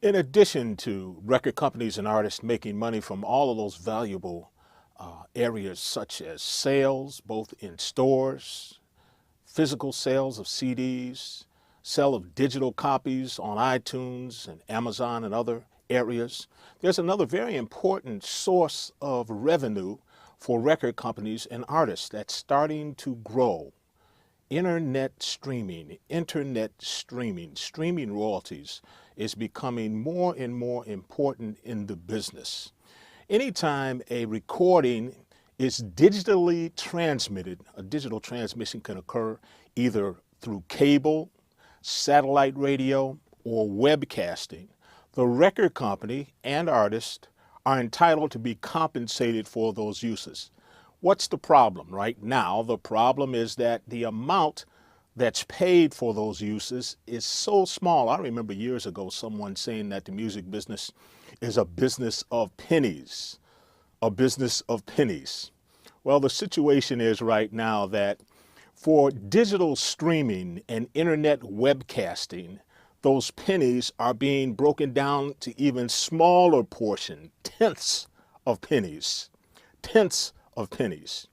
In addition to record companies and artists making money from all of those valuable areas such as sales, both in stores, physical sales of CDs, sale of digital copies on iTunes and Amazon and other areas, there's another very important source of revenue for record companies and artists that's starting to grow. Streaming royalties is becoming more and more important in the business. Anytime a recording is digitally transmitted, a digital transmission can occur either through cable, satellite radio, or webcasting. The record company and artist are entitled to be compensated for those uses. What's the problem right now? The problem is that the amount that's paid for those uses is so small. I remember years ago someone saying that the music business is a business of pennies, a business of pennies. Well, the situation is right now that for digital streaming and internet webcasting, those pennies are being broken down to even smaller portion, tenths of pennies, tenths of pennies.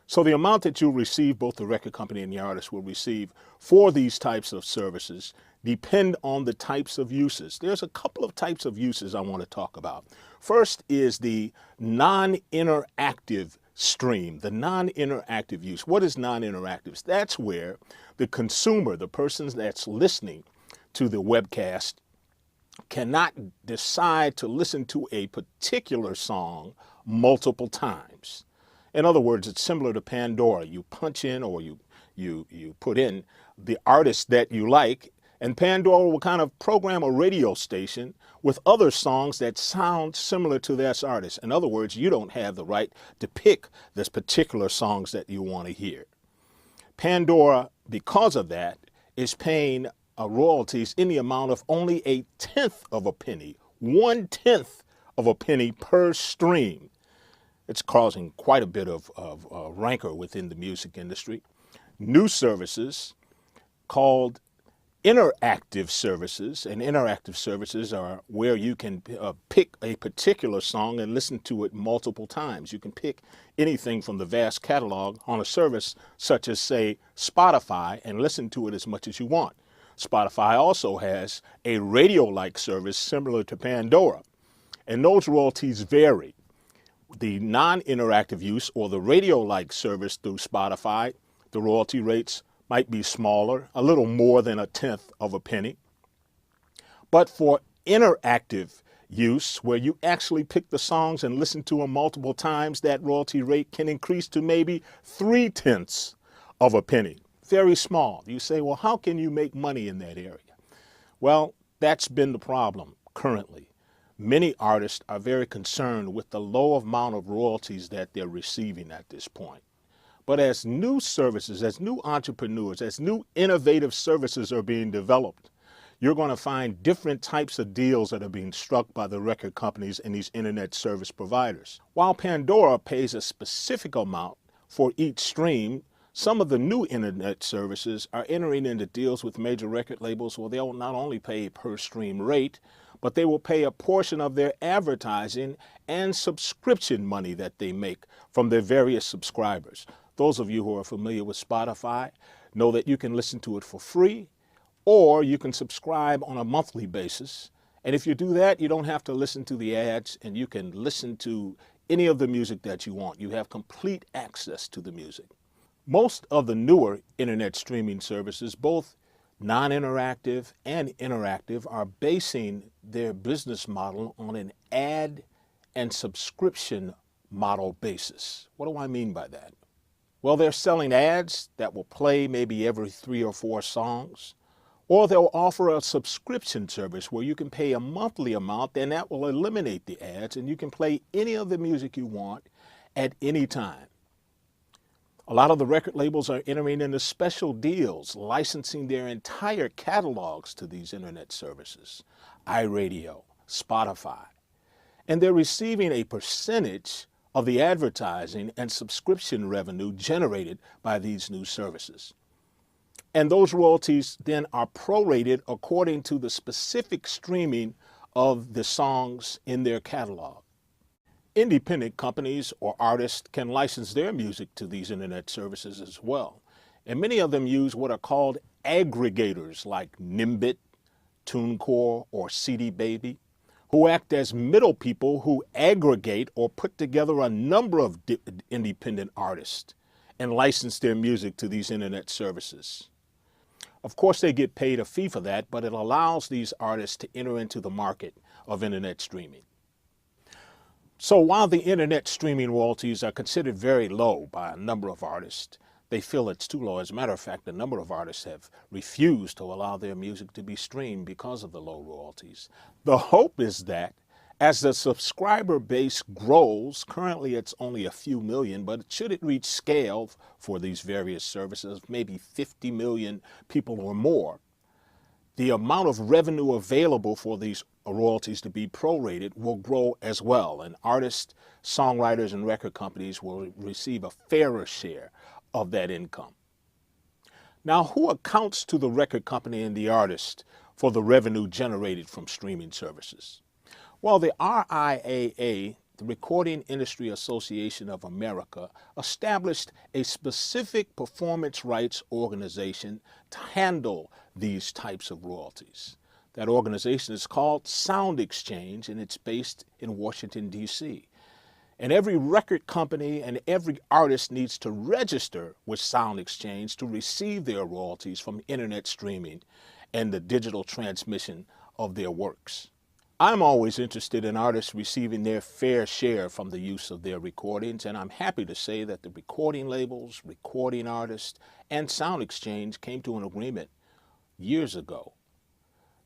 So the amount that you'll receive, both the record company and the artist will receive for these types of services, depend on the types of uses. There's a couple of types of uses I want to talk about. First is the non-interactive stream, the non-interactive use. What is non-interactive? That's where the consumer, the person that's listening to the webcast, cannot decide to listen to a particular song multiple times. In other words, it's similar to Pandora. You punch in or you put in the artist that you like, and Pandora will kind of program a radio station with other songs that sound similar to this artist. In other words, you don't have the right to pick this particular songs that you want to hear. Pandora, because of that, is paying royalties in the amount of only a tenth of a penny, 1/10 of a penny per stream. It's causing quite a bit of rancor within the music industry. New services called interactive services, and interactive services are where you can pick a particular song and listen to it multiple times. You can pick anything from the vast catalog on a service such as, say, Spotify, and listen to it as much as you want. Spotify also has a radio-like service similar to Pandora, and those royalties vary. The non-interactive use or the radio-like service through Spotify, the royalty rates might be smaller, a little more than a tenth of a penny. But for interactive use, where you actually pick the songs and listen to them multiple times, that royalty rate can increase to maybe 3/10 of a penny. Very small. You say, well, how can you make money in that area? Well, that's been the problem currently. Many artists are very concerned with the low amount of royalties that they're receiving at this point. But as new services, as new entrepreneurs, as new innovative services are being developed, you're going to find different types of deals that are being struck by the record companies and these internet service providers. While Pandora pays a specific amount for each stream, some of the new internet services are entering into deals with major record labels where they'll not only pay a per stream rate, but they will pay a portion of their advertising and subscription money that they make from their various subscribers. Those of you who are familiar with Spotify know that you can listen to it for free, or you can subscribe on a monthly basis. And if you do that, you don't have to listen to the ads, and you can listen to any of the music that you want. You have complete access to the music. Most of the newer internet streaming services, both non-interactive and interactive, are basing their business model on an ad and subscription model basis. What do I mean by that? Well, they're selling ads that will play maybe every 3 or 4 songs, or they'll offer a subscription service where you can pay a monthly amount, and that will eliminate the ads, and you can play any of the music you want at any time. A lot of the record labels are entering into special deals, licensing their entire catalogs to these internet services, iRadio, Spotify, and they're receiving a percentage of the advertising and subscription revenue generated by these new services. And those royalties then are prorated according to the specific streaming of the songs in their catalog. Independent companies or artists can license their music to these internet services as well. And many of them use what are called aggregators like Nimbit, TuneCore, or CD Baby, who act as middle people who aggregate or put together a number of independent artists and license their music to these internet services. Of course, they get paid a fee for that, but it allows these artists to enter into the market of internet streaming. So while the internet streaming royalties are considered very low by a number of artists, they feel it's too low. As a matter of fact, a number of artists have refused to allow their music to be streamed because of the low royalties. The hope is that as the subscriber base grows, currently it's only a few million, but should it reach scale for these various services, maybe 50 million people or more, the amount of revenue available for these royalties to be prorated will grow as well, and artists, songwriters, and record companies will receive a fairer share of that income. Now, who accounts to the record company and the artist for the revenue generated from streaming services? Well, the RIAA, the Recording Industry Association of America, established a specific performance rights organization to handle these types of royalties. That organization is called Sound Exchange, and it's based in Washington, D.C. And every record company and every artist needs to register with Sound Exchange to receive their royalties from internet streaming and the digital transmission of their works. I'm always interested in artists receiving their fair share from the use of their recordings, and I'm happy to say that the recording labels, recording artists, and Sound Exchange came to an agreement years ago,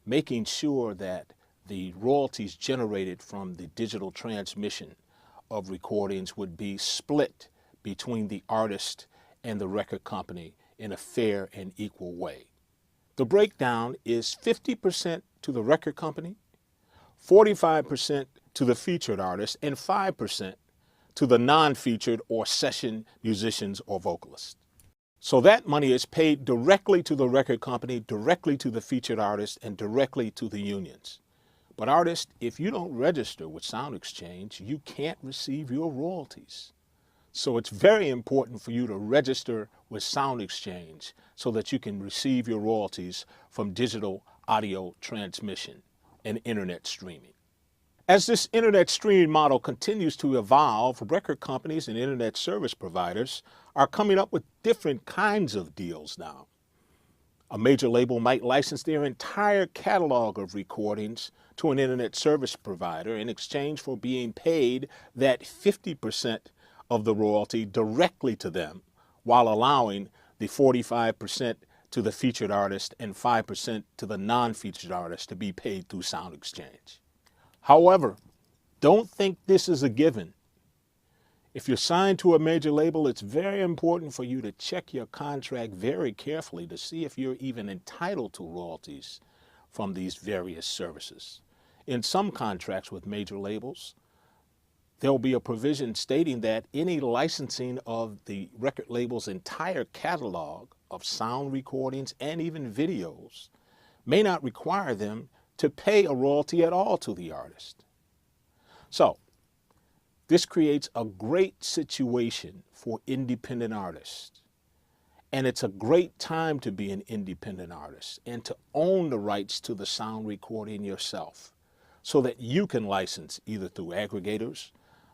making sure that the royalties generated from the digital transmission of recordings would be split between the artist and the record company in a fair and equal way. The breakdown is 50% to the record company, 45% to the featured artist, and 5% to the non-featured or session musicians or vocalists. So that money is paid directly to the record company, directly to the featured artist, and directly to the unions. But artists, if you don't register with Sound Exchange, you can't receive your royalties. So it's very important for you to register with Sound Exchange so that you can receive your royalties from digital audio transmission and internet streaming. As this internet streaming model continues to evolve, record companies and internet service providers are coming up with different kinds of deals now. A major label might license their entire catalog of recordings to an internet service provider in exchange for being paid that 50% of the royalty directly to them, while allowing the 45% to the featured artist and 5% to the non-featured artist to be paid through Sound Exchange. However, don't think this is a given. If you're signed to a major label, it's very important for you to check your contract very carefully to see if you're even entitled to royalties from these various services. In some contracts with major labels, there will be a provision stating that any licensing of the record label's entire catalog of sound recordings and even videos may not require them to pay a royalty at all to the artist. So, this creates a great situation for independent artists. And it's a great time to be an independent artist and to own the rights to the sound recording yourself so that you can license either through aggregators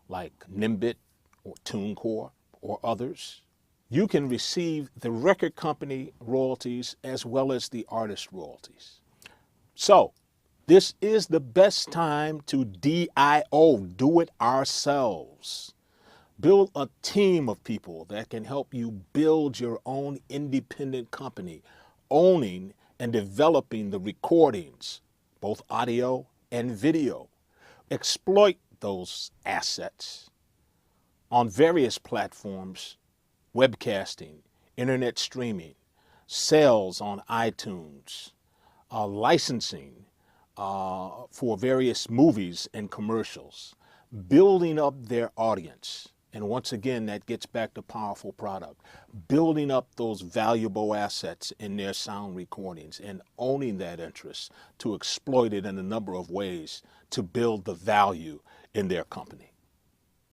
like Nimbit or TuneCore or others. You can receive the record company royalties as well as the artist royalties. So, this is the best time to DIO, do it ourselves. Build a team of people that can help you build your own independent company, owning and developing the recordings, both audio and video. Exploit those assets on various platforms, webcasting, internet streaming, sales on iTunes, licensing, for various movies and commercials, building up their audience And once again, that gets back to powerful product. Building up those valuable assets in their sound recordings and owning that interest to exploit it in a number of ways to build the value in their company.